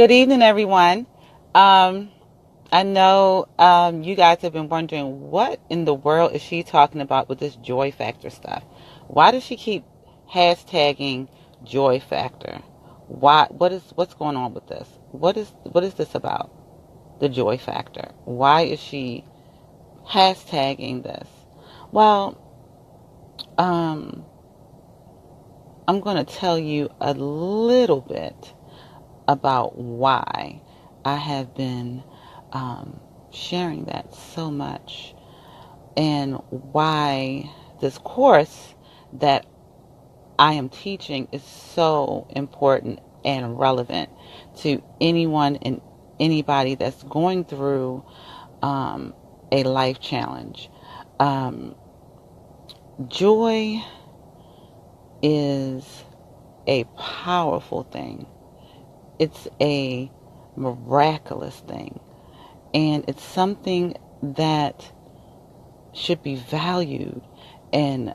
Good evening, everyone. I know you guys have been wondering what in the world is she talking about with this joy factor stuff. Why does she keep hashtagging joy factor? What's going on with this? What is this about? The joy factor. Why is she hashtagging this? Well, um, I'm going to tell you a little bit about why I have been sharing that so much and why this course that I am teaching is so important and relevant to anyone and anybody that's going through a life challenge. Um, Joy is a powerful thing. It's a miraculous thing. And it's something that should be valued and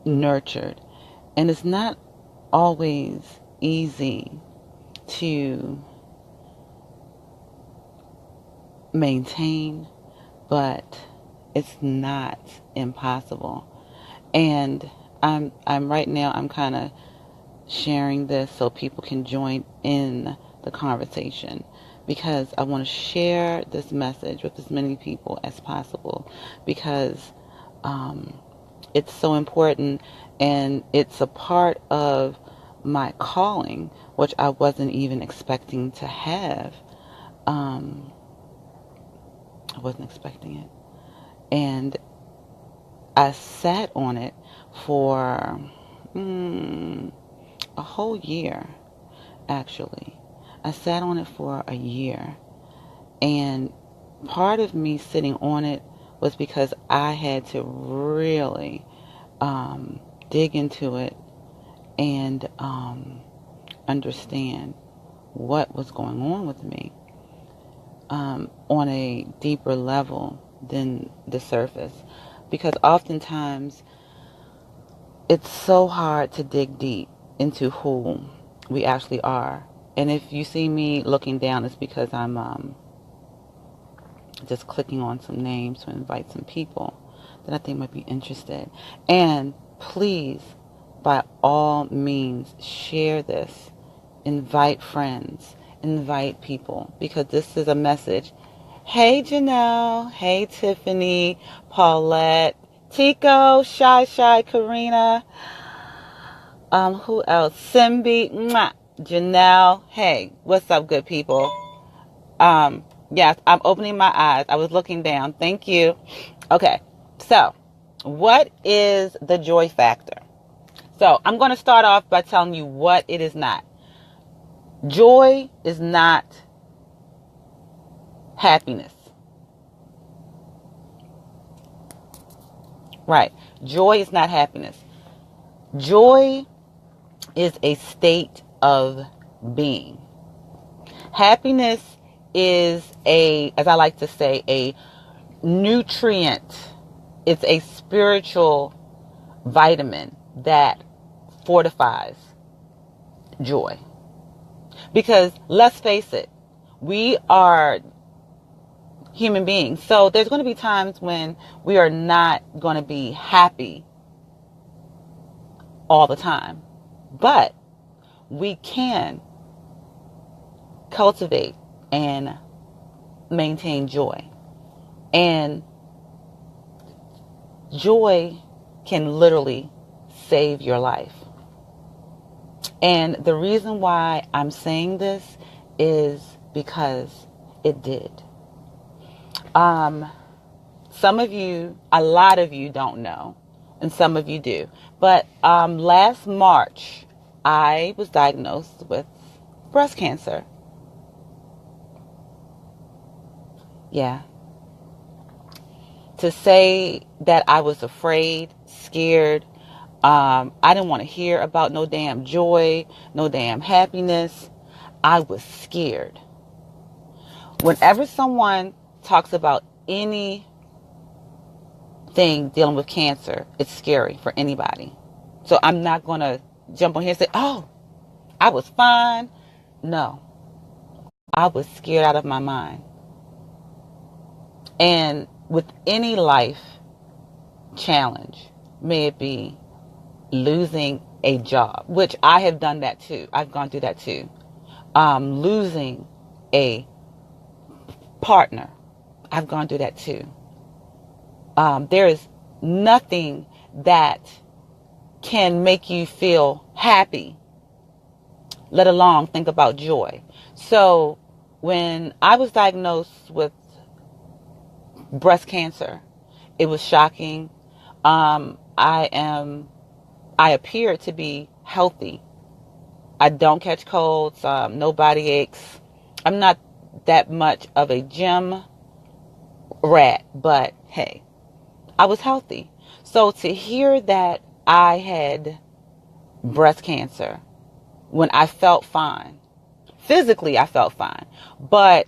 nurtured. And it's not always easy to maintain, but it's not impossible. And I'm right now, I'm kind of sharing this so people can join in the conversation, because I want to share this message with as many people as possible, because it's so important, and it's a part of my calling, which I wasn't even expecting to have. I wasn't expecting it. And I sat on it for a whole year, actually. I sat on it for a year. And part of me sitting on it was because I had to really dig into it and understand what was going on with me on a deeper level than the surface. Because oftentimes it's so hard to dig deep into who we actually are. And if you see me looking down, it's because I'm just clicking on some names to invite some people that I think might be interested. And please, by all means, share this. Invite friends. Invite people. Because this is a message. Hey, Janelle. Hey, Tiffany. Paulette. Tico. Shy. Karina. Who else? Simbi. Mwah. Janelle. Hey, what's up, good people? Yes, I'm opening my eyes. I was looking down. Thank you. Okay, so what is the joy factor? So I'm going to start off by telling you what it is not. Joy is not happiness. Right. Joy is not happiness. Joy is a state of being. Happiness is as I like to say, a nutrient. It's a spiritual vitamin that fortifies joy. Because let's face it, we are human beings. So there's going to be times when we are not going to be happy all the time. But we can cultivate and maintain joy. And joy can literally save your life. And the reason why I'm saying this is because it did. Some of you, a lot of you don't know, and some of you do. But last March, I was diagnosed with breast cancer. Yeah. To say that I was afraid, scared, I didn't want to hear about no damn joy, no damn happiness. I was scared. Whenever someone talks about anything dealing with cancer, it's scary for anybody. So I'm not going to jump on here and say, oh, I was fine. No. I was scared out of my mind. And with any life challenge, may it be losing a job, which I have done that too. I've gone through that too. Losing a partner, I've gone through that too. There is nothing that can make you feel happy, let alone think about joy. So when I was diagnosed with breast cancer, it was shocking. I appear to be healthy. I don't catch colds, no body aches. I'm not that much of a gym rat, but hey, I was healthy. So to hear that I had breast cancer when I felt fine, physically I felt fine, but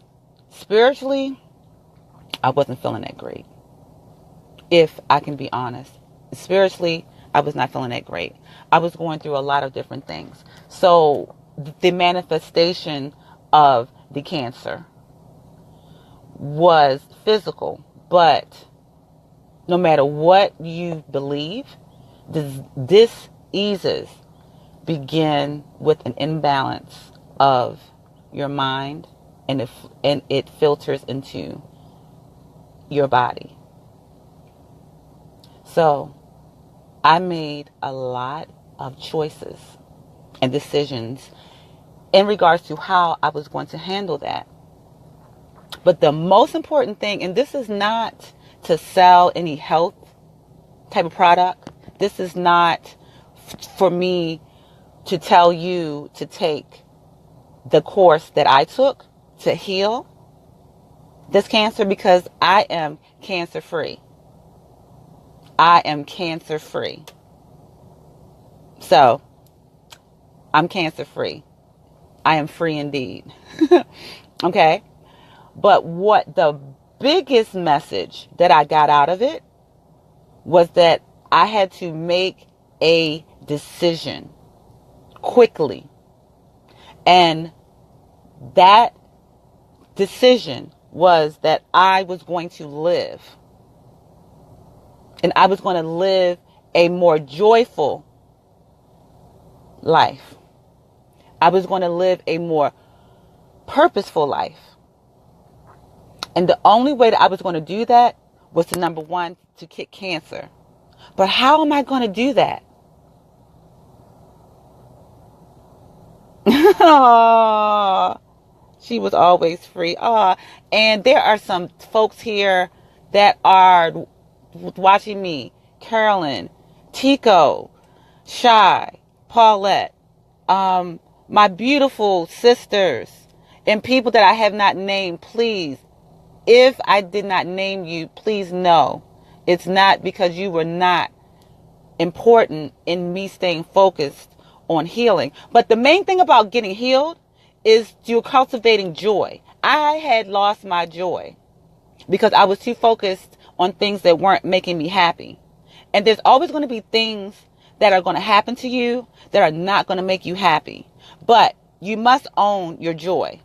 spiritually I wasn't feeling that great. If I can be honest, spiritually I was not feeling that great. I was going through a lot of different things. So the manifestation of the cancer was physical, but no matter what you believe, this diseases begin with an imbalance of your mind, and it filters into your body. So I made a lot of choices and decisions in regards to how I was going to handle that. But the most important thing, and this is not to sell any health type of product. This is not for me to tell you to take the course that I took to heal this cancer, because I am cancer free. I am cancer free. So I'm cancer free. I am free indeed. Okay. But what the biggest message that I got out of it was that I had to make a decision quickly. And that decision was that I was going to live. And I was going to live a more joyful life. I was going to live a more purposeful life. And the only way that I was going to do that was to, number one, to kick cancer. But how am I going to do that? She was always free. And there are some folks here that are watching me. Carolyn, Tico, Shy, Paulette, my beautiful sisters, and people that I have not named. Please, if I did not name you, please know it's not because you were not important in me staying focused on healing. But the main thing about getting healed is you're cultivating joy. I had lost my joy because I was too focused on things that weren't making me happy. And there's always going to be things that are going to happen to you that are not going to make you happy. But you must own your joy.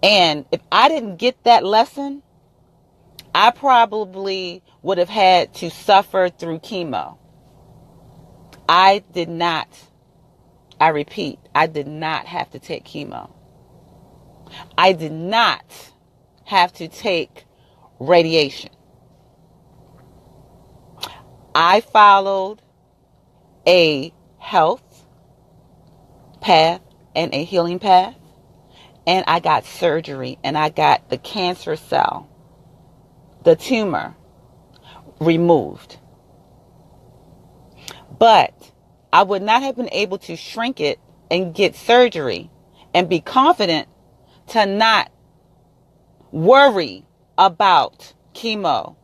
And if I didn't get that lesson, I probably would have had to suffer through chemo. I did not, I repeat, I did not have to take chemo. I did not have to take radiation. I followed a health path and a healing path, and I got surgery, and I got the cancer cell, the tumor, removed. But I would not have been able to shrink it and get surgery and be confident to not worry about chemo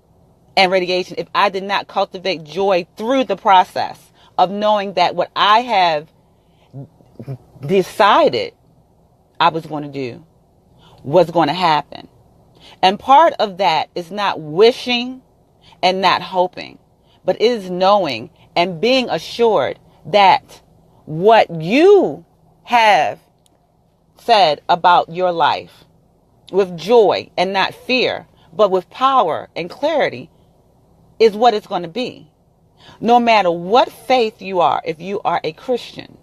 and radiation if I did not cultivate joy through the process of knowing that what I have decided I was going to do was going to happen. And part of that is not wishing and not hoping, but it is knowing and being assured that what you have said about your life with joy and not fear, but with power and clarity, is what it's going to be. No matter what faith you are, if you are a Christian,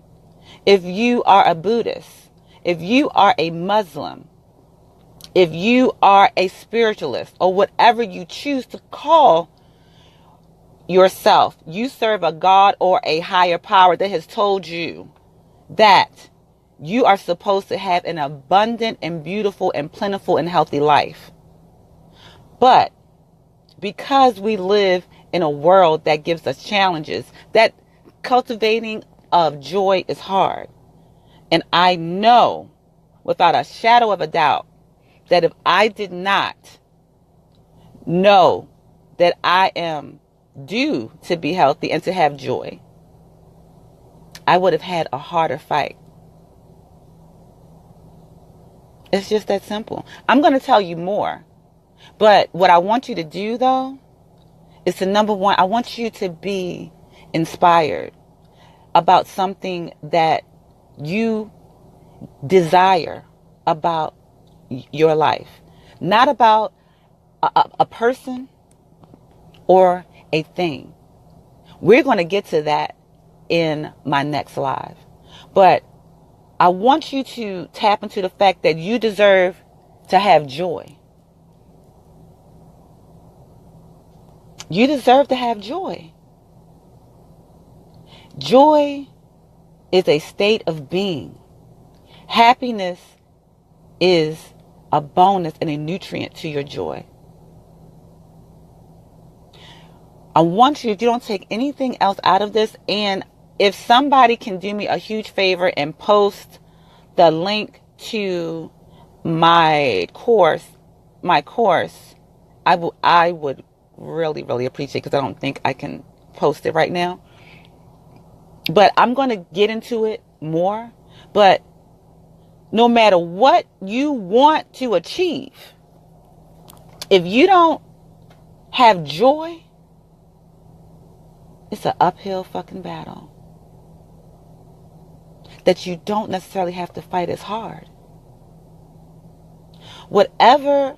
if you are a Buddhist, if you are a Muslim, if you are a spiritualist, or whatever you choose to call yourself, you serve a God or a higher power that has told you that you are supposed to have an abundant and beautiful and plentiful and healthy life. But because we live in a world that gives us challenges, that cultivating of joy is hard. And I know without a shadow of a doubt that if I did not know that I am due to be healthy and to have joy, I would have had a harder fight. It's just that simple. I'm going to tell you more. But what I want you to do, though, is to, number one, I want you to be inspired about something that you desire about your life. Not about a person or a thing. We're going to get to that in my next live. But I want you to tap into the fact that you deserve to have joy. You deserve to have joy. Joy is a state of being. Happiness is a bonus and a nutrient to your joy. I want you, if you don't take anything else out of this, and if somebody can do me a huge favor and post the link to my course, I would really, really appreciate it, because I don't think I can post it right now. But I'm going to get into it more. But no matter what you want to achieve, if you don't have joy, it's an uphill fucking battle that you don't necessarily have to fight as hard. Whatever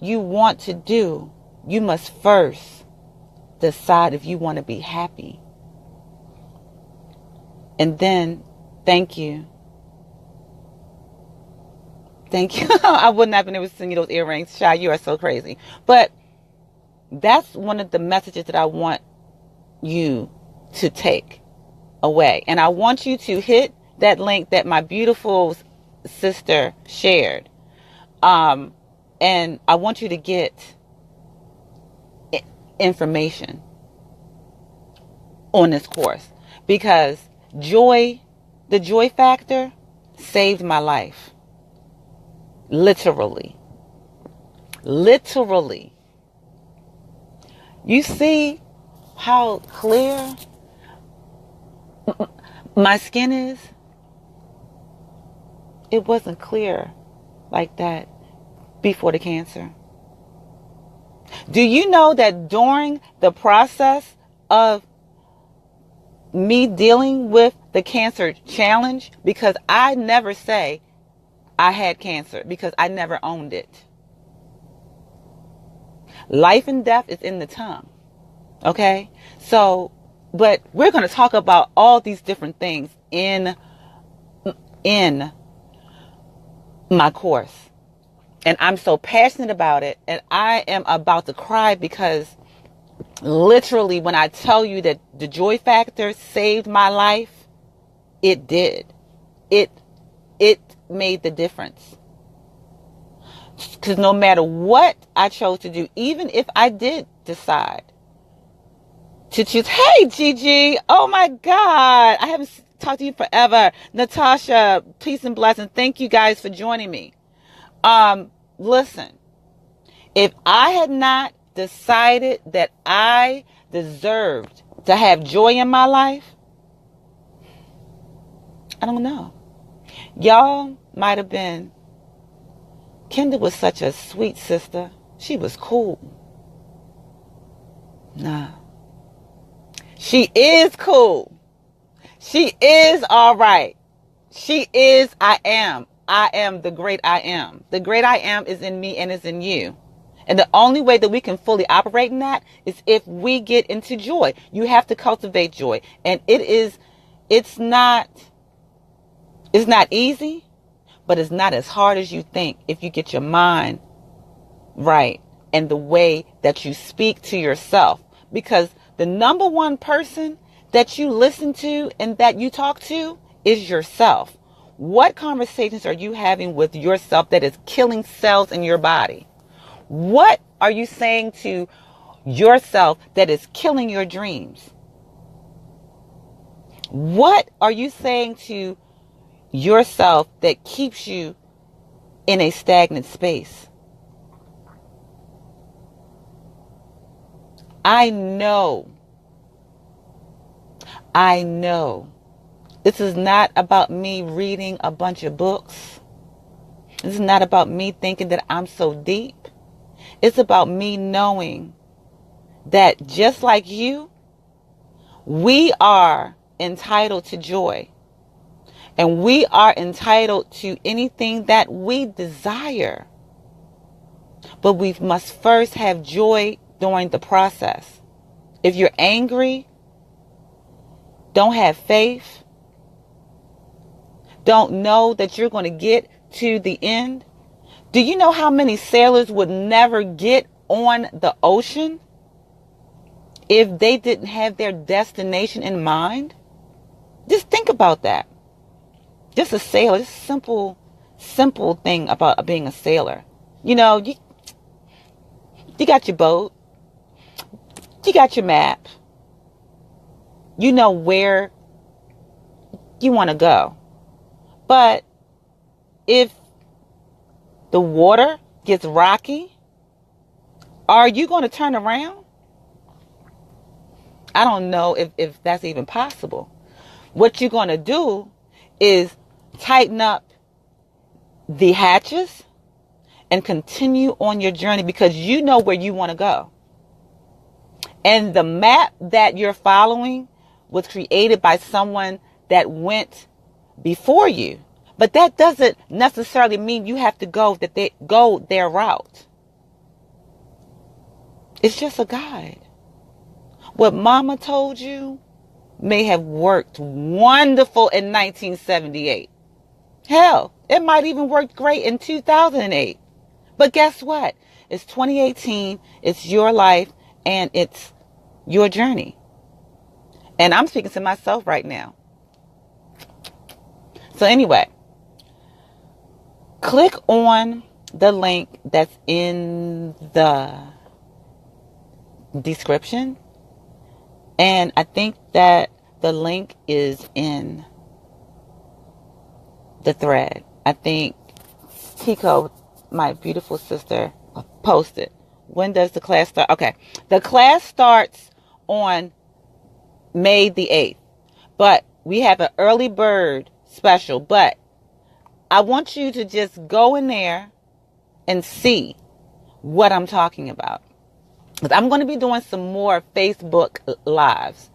you want to do, you must first decide if you want to be happy. And then, thank you. Thank you. I wouldn't have been able to send you those earrings. Shy, you are so crazy. But that's one of the messages that I want you to take away. And I want you to hit that link that my beautiful sister shared. And I want you to get information on this course, because the joy factor saved my life. Literally. You see how clear my skin is? It wasn't clear like that before the cancer. Do you know that during the process of me dealing with the cancer challenge, because I never say I had cancer, because I never owned it. Life and death is in the tongue. Okay? So, but we're going to talk about all these different things in my course. And I'm so passionate about it. And I am about to cry, because literally when I tell you that the joy factor saved my life, it did. It made the difference. Because no matter what I chose to do, even if I did decide to choose, hey Gigi, oh my God, I haven't talked to you forever. Natasha, peace and blessings. Thank you guys for joining me. Listen, if I had not decided that I deserved to have joy in my life, I don't know. Y'all might have been, Kenda was such a sweet sister. She was cool. Nah. She is cool. She is all right. She is, I am. I am the great I am. The great I am is in me and is in you. And the only way that we can fully operate in that is if we get into joy. You have to cultivate joy. And it's not easy, but it's not as hard as you think if you get your mind right and the way that you speak to yourself. Because the number one person that you listen to and that you talk to is yourself. What conversations are you having with yourself that is killing cells in your body? What are you saying to yourself that is killing your dreams? What are you saying to yourself that keeps you in a stagnant space? I know this is not about me reading a bunch of books. This is not about me thinking that I'm so deep. It's about me knowing that just like you, we are entitled to joy. And we are entitled to anything that we desire. But we must first have joy during the process. If you're angry, don't have faith, don't know that you're going to get to the end. Do you know how many sailors would never get on the ocean if they didn't have their destination in mind? Just think about that. Just a sailor, just a simple thing about being a sailor. You know, you got your boat, you got your map, you know where you want to go. But if the water gets rocky, are you going to turn around? I don't know if that's even possible. What you're going to do is tighten up the hatches and continue on your journey because you know where you want to go. And the map that you're following was created by someone that went before you. But that doesn't necessarily mean you have to go their route. It's just a guide. What mama told you may have worked wonderful in 1978. Hell, it might even work great in 2008. But guess what? It's 2018, it's your life, and it's your journey. And I'm speaking to myself right now. So anyway, click on the link that's in the description. And I think that the link is in the thread. I think Tico, my beautiful sister, posted. When does the class start? Okay. The class starts on May the 8th. But we have an early bird special. But I want you to just go in there and see what I'm talking about. Because I'm going to be doing some more Facebook lives.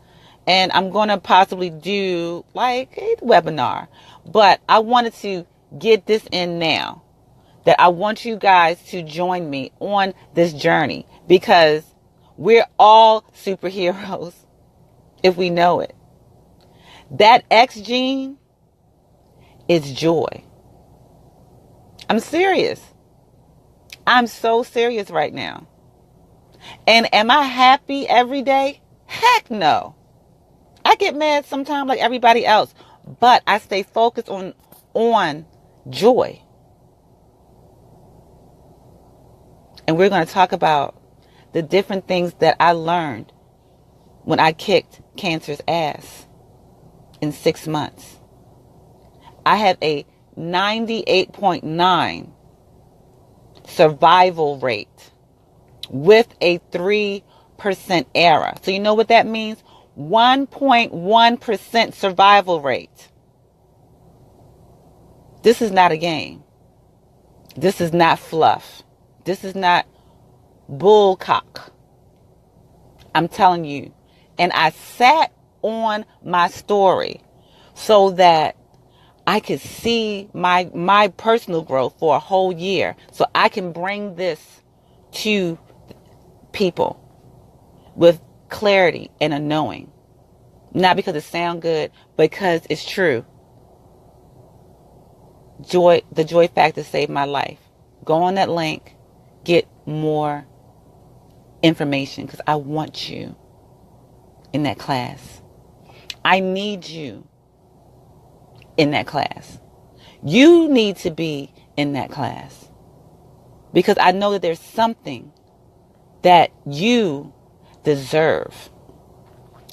And I'm going to possibly do like a webinar. But I wanted to get this in now. That I want you guys to join me on this journey. Because we're all superheroes if we know it. That X gene is joy. I'm serious. I'm so serious right now. And am I happy every day? Heck no. I get mad sometimes like everybody else. But I stay focused on joy. And we're going to talk about the different things that I learned when I kicked cancer's ass in 6 months. I have a 98.9 survival rate with a 3% error. So you know what that means? 1.1% survival rate. This is not a game. This is not fluff. This is not bullcock. I'm telling you. And I sat on my story so that I could see my personal growth for a whole year. So I can bring this to people with clarity and a knowing. Not because it sounds good, because it's true. The Joy Factor saved my life. Go on that link, get more information, because I want you in that class. I need you in that class. You need to be in that class, because I know that there's something that you deserve,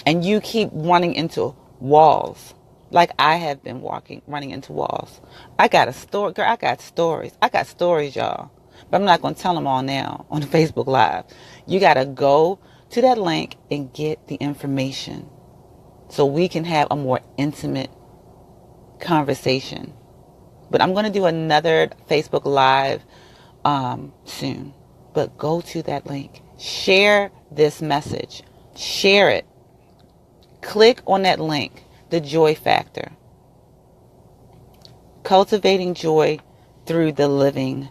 and you keep running into walls like I have been running into walls. I got a story, girl. I got stories, y'all, but I'm not going to tell them all now on the Facebook Live. You got to go to that link and get the information so we can have a more intimate conversation. But I'm going to do another Facebook Live soon. But go to that link. Share this message. Share it. Click on that link, the Joy Factor. Cultivating joy through the living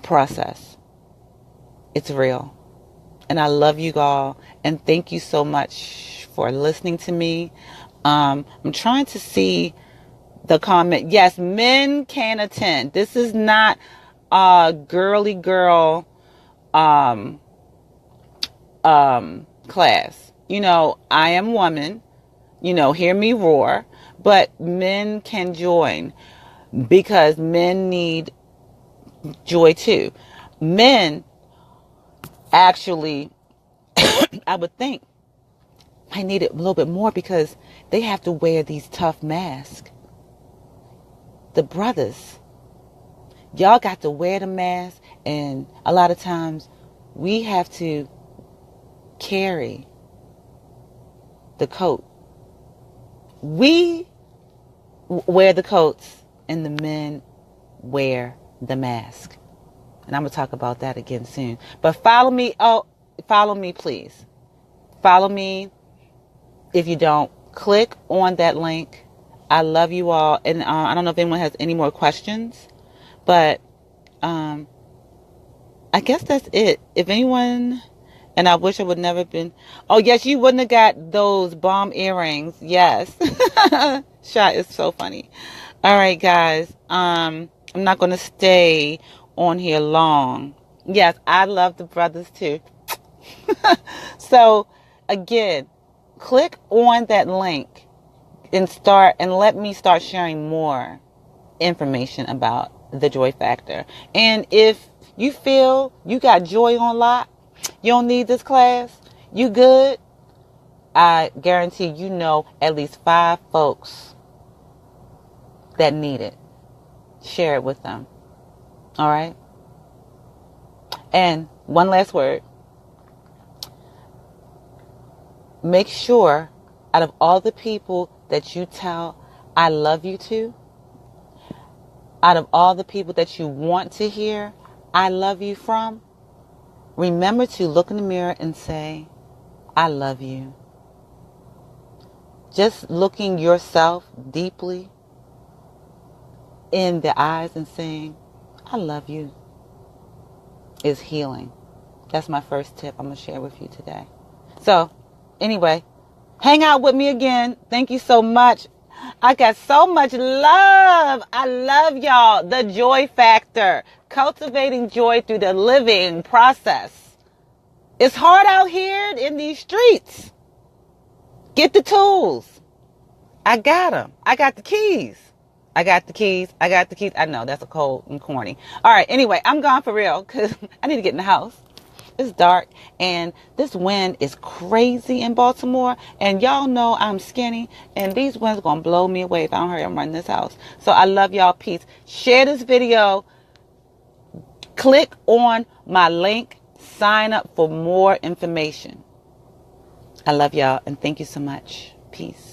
process. It's real. And I love you all. And thank you so much for listening to me. I'm trying to see the comment. Yes, men can attend. This is not a girly girl class. You know, I am woman. You know, hear me roar. But men can join, because men need joy too. Men actually, I would think, I need it a little bit more, because they have to wear these tough masks. The brothers, y'all got to wear the mask, and a lot of times we have to carry the coat. We wear the coats, and the men wear the mask. And I'm going to talk about that again soon. But follow me. Oh, follow me, please. Follow me. If you don't, click on that link. I love you all. And I don't know if anyone has any more questions, but I guess that's it. If anyone, and I wish I would never been. Oh, yes, you wouldn't have got those bomb earrings. Yes. Shot is so funny. All right, guys. I'm not going to stay on here long. Yes, I love the brothers too. So, again, click on that link and let me start sharing more information about the Joy Factor. And if you feel you got joy on lock, you don't need this class, you good, I guarantee you know at least 5 folks that need it. Share it with them. All right? And one last word. Make sure, out of all the people that you tell I love you to, out of all the people that you want to hear I love you from, remember to look in the mirror and say, I love you. Just looking yourself deeply in the eyes and saying, I love you, is healing. That's my first tip I'm going to share with you today. So, anyway, hang out with me again. Thank you so much. I got so much love. I love y'all. The Joy Factor. Cultivating joy through the living process. It's hard out here in these streets. Get the tools. I got them. I got the keys. I got the keys. I know that's a cold and corny. All right. Anyway, I'm gone for real because I need to get in the house. It's dark and this wind is crazy in Baltimore, and y'all know I'm skinny, and these winds are gonna blow me away if I don't hurry up and run this house. So I love y'all. Peace. Share this video. Click on my link. Sign up for more information. I love y'all and thank you so much. Peace.